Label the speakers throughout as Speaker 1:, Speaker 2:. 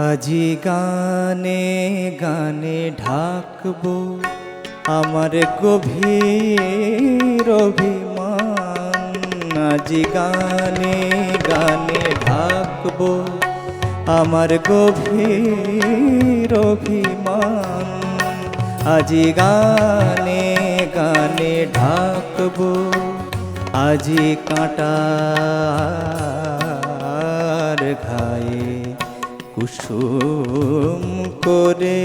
Speaker 1: আজি গানে গানে ঢাকবো আমার গভীর অভিমান। আজি গানে গানে ঢাকবো আমার গভীর অভিমান। আজি গানে গানে ঢাকবো আজি কাঁটার ঘায়ে কুসুম করে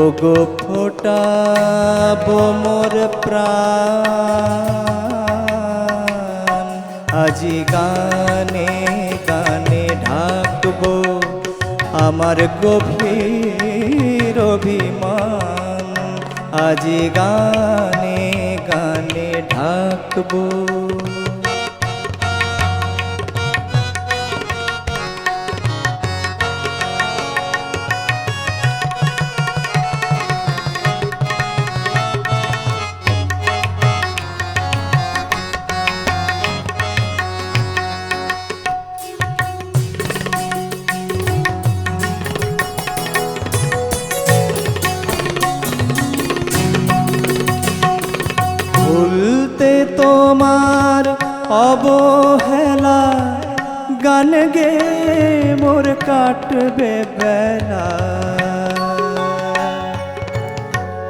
Speaker 1: ওগো ফোটাবো মোর প্রাণ। আজি গানে গানে ঢাকবো আমার গভীর অভিমান। আজি গানে গানে ঢাকবো। ভুলতে তোমার অবহেলা গান গে মোর কাটবে বেলা।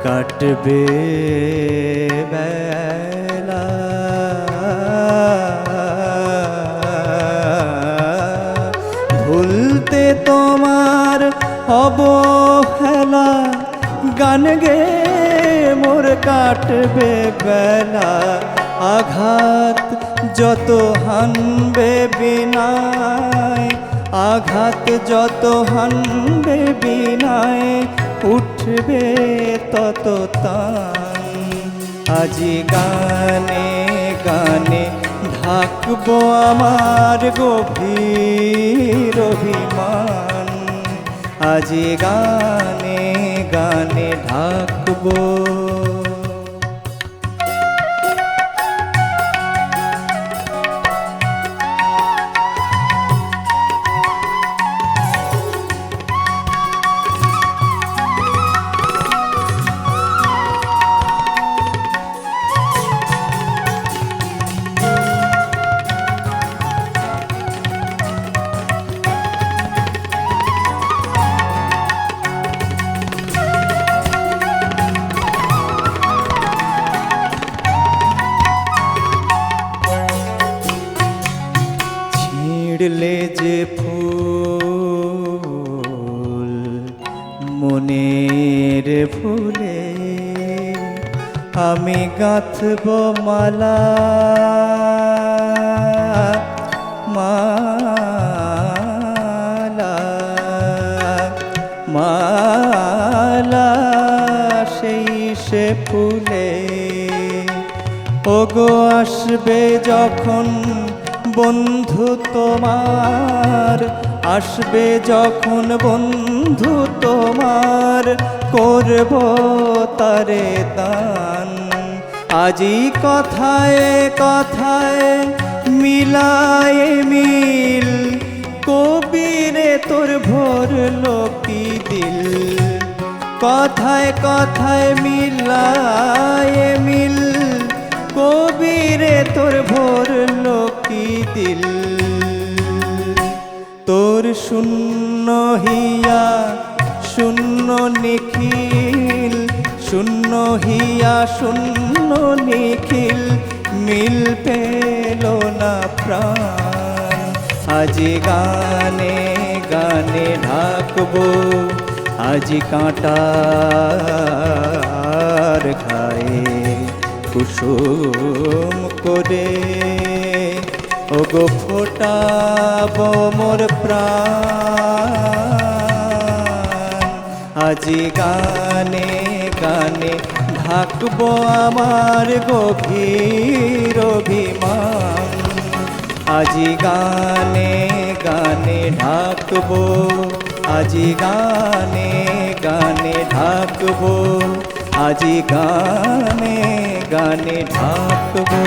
Speaker 1: কাটবে বেলা ভুলতে তোমার অবহেলা গান গে মোর কাটবে বেলা। আঘাত যত হানবে বিনায়, আঘাত যত হানবে বিনায়, উঠবে তত তান। আজি গানে গানে ঢাকবো আমার গভীর অভিমান। আজি গানে গানে ঢাকবো। ছিঁড়লে যে ফুল মনের ফুলে, আমি গাঁথব মালা মালা মালা সেই সে ফুলে। ওগো আসবে যখন বন্ধু তোমার, আসবে যখন বন্ধু তোমার, করব তারে দান। আজি কথায় কথায় মিলায় মিল, কবিরে তোর ভরলো কি দিল। কথায় কথায় মিলায় মিল, কবিরে তোর ভরলো কি দিল। তোর শূন্য হিয়া শূন্য নিখিল, শূন্য হিয়া শূন্য নিখিল, মিল পেল না প্রাণ। আজি গানে গানে ঢাকবো আজি কাঁটার ঘায়ে কুসুম করে ওগো ফোটাবো মোর প্রাণ। আজি গানে গানে ঢাকবো আমার গভীর অভিমান। আজি গানে গানে ঢাকবো আজি গানে গানে ঢাকবো আজি গানে গানে ঢাকবো।